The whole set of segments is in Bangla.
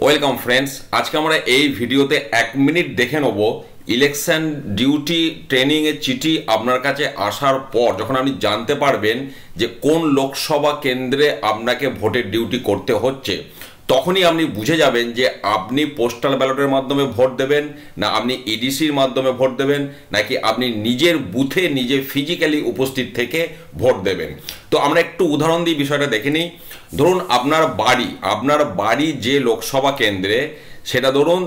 ওয়েলকাম ফ্রেন্ডস, আজকে আমরা এই ভিডিওতে 1 মিনিট দেখে নেব ইলেকশন ডিউটি ট্রেনিং এর চিঠি আপনার কাছে আসার পর যখন আপনি জানতে পারবেন যে কোন লোকসভা কেন্দ্রে আপনাকে ভোটের ডিউটি করতে হচ্ছে, তখনই আপনি বুঝে যাবেন যে আপনি পোস্টাল ব্যালটের মাধ্যমে ভোট দেবেন না আপনি ইডিসির মাধ্যমে ভোট দেবেন নাকি আপনি নিজের বুথে নিজে ফিজিক্যালি উপস্থিত থেকে ভোট দেবেন। তো আমরা একটু উদাহরণ দিয়ে বিষয়টা দেখে নিই। ধরুন আপনার বাড়ি যে লোকসভা কেন্দ্রে, সেটা ধরুন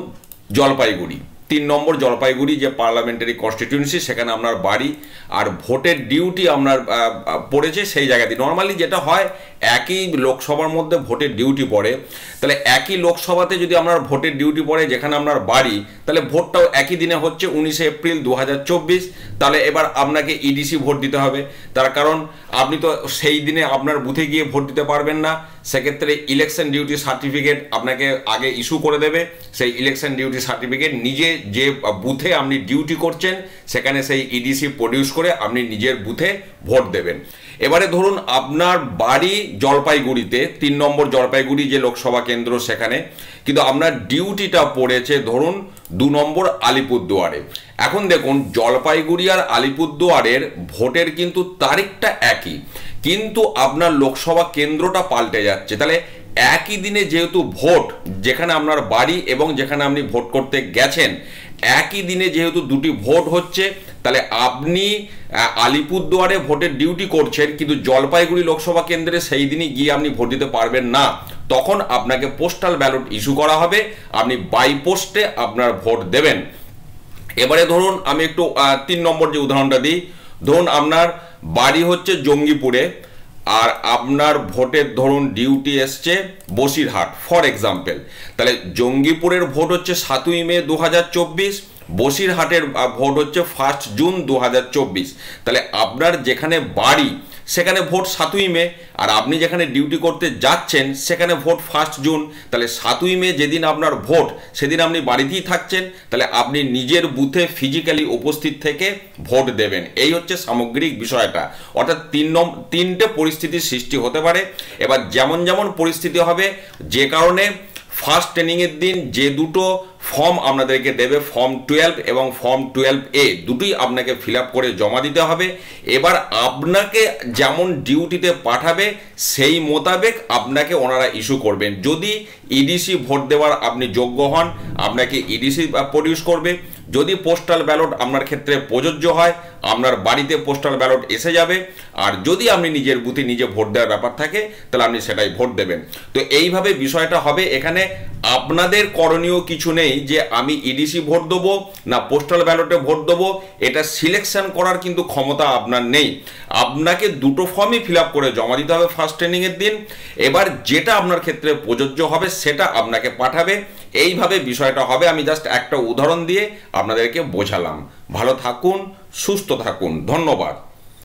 জলপাইগুড়ি 3 নম্বর জলপাইগুড়ি যে পার্লামেন্টারি কনস্টিটিউয়েন্সি, সেখানে আপনার বাড়ি আর ভোটের ডিউটি আপনার পড়েছে সেই জায়গাতে। নর্মালি যেটা হয়, একই লোকসভার মধ্যে ভোটের ডিউটি পড়ে, তাহলে একই লোকসভাতে যদি আপনার ভোটের ডিউটি পড়ে যেখানে আপনার বাড়ি, তাহলে ভোটটাও একই দিনে হচ্ছে 19 এপ্রিল 2024। তাহলে এবার আপনাকে ইডিসি ভোট দিতে হবে, তার কারণ আপনি তো সেই দিনে আপনার বুথে গিয়ে ভোট দিতে পারবেন না। সেক্ষেত্রে ইলেকশন ডিউটি সার্টিফিকেট আপনাকে আগে ইস্যু করে দেবে। সেই ইলেকশন ডিউটি সার্টিফিকেট নিজে যে বুথে আপনি ডিউটি করছেন সেখানে সেই ইডিসি প্রডিউস করে আপনি নিজের বুথে ভোট দেবেন। এবারে ধরুন আপনার বাড়ি জলপাইগুড়িতে, 3 নম্বর জলপাইগুড়ি যে লোকসভা কেন্দ্র সেখানে, কিন্তু আপনার ডিউটিটা পড়েছে ধরুন 2 নম্বর আলিপুরদুয়ারে। এখন দেখুন, জলপাইগুড়ি আর আলিপুরদুয়ারের ভোটের কিন্তু তারিখটা একই, কিন্তু আপনার লোকসভা কেন্দ্রটা পাল্টে যাচ্ছে। তাহলে একই দিনে যেহেতু ভোট, যেখানে আপনার বাড়ি এবং যেখানে আপনি ভোট করতে গেছেন, একই দিনে যেহেতু দুটি ভোট হচ্ছে, তাহলে আপনি আলিপুরদুয়ারে ভোটের ডিউটি করছেন কিন্তু জলপাইগুড়ি লোকসভা কেন্দ্রে সেই দিনই গিয়ে আপনি ভোট দিতে পারবেন না। তখন আপনাকে পোস্টাল ব্যালট ইস্যু করা হবে, আপনি বাই পোস্টে আপনার ভোট দেবেন। এবারে ধরুন আমি একটু 3 নম্বর যে উদাহরণটা দিই। ধরুন আপনার বাড়ি হচ্ছে জঙ্গিপুরে আর আপনার ভোটের ধরুন ডিউটি এসছে বসিরহাট ফর এক্সাম্পল। তাহলে জঙ্গিপুরের ভোট হচ্ছে 7ই মে 2024, বসিরহাটের ভোট হচ্ছে 1 জুন 2024। তাহলে আপনার যেখানে বাড়ি সেখানে ভোট 7ই মে, আর আপনি যেখানে ডিউটি করতে যাচ্ছেন সেখানে ভোট 1 জুন। তাহলে 7ই মে যেদিন আপনার ভোট, সেদিন আপনি বাড়িতেই থাকছেন, তাহলে আপনি নিজের বুথে ফিজিক্যালি উপস্থিত থেকে ভোট দেবেন। এই হচ্ছে সামগ্রিক বিষয়টা। অর্থাৎ 3টে পরিস্থিতির সৃষ্টি হতে পারে। এবার যেমন যেমন পরিস্থিতি হবে, যে কারণে ফার্স্ট ট্রেনিংয়ের দিন যে দুটো ফর্ম আপনাদেরকে দেবে, ফর্ম 12 এবং ফর্ম 12A, দুটোই আপনাকে ফিল আপ করে জমা দিতে হবে। এবার আপনাকে যেমন ডিউটিতে পাঠাবে সেই মোতাবেক আপনাকে ওনারা ইস্যু করবেন। যদি ইডিসি ভোট দেওয়ার আপনি যোগ্য হন, আপনাকে ইডিসি প্রডিউস করবে। যদি পোস্টাল ব্যালট আপনার ক্ষেত্রে প্রযোজ্য হয়, আপনার বাড়িতে পোস্টাল ব্যালট এসে যাবে। আর যদি আপনি নিজের বুথে নিজে ভোট দেওয়ার ব্যাপার থাকে, তাহলে আপনি সেটাই ভোট দেবেন। তো এইভাবে বিষয়টা হবে। এখানে আপনাদের করণীয় কিছু নেই যে আমি ইডিসি ভোট দেবো না পোস্টাল ব্যালটে ভোট দেবো, এটা সিলেকশন করার কিন্তু ক্ষমতা আপনার নেই। আপনাকে দুটো ফর্মই ফিল আপ করে জমা দিতে হবে ফার্স্ট ট্রেনিংয়ের দিন। এবার যেটা আপনার ক্ষেত্রে প্রযোজ্য হবে সেটা আপনাকে পাঠাবে। এইভাবে বিষয়টা হবে। আমি জাস্ট একটা উদাহরণ দিয়ে আপনাদেরকে বোঝালাম। ভালো থাকুন, সুস্থ থাকুন, ধন্যবাদ।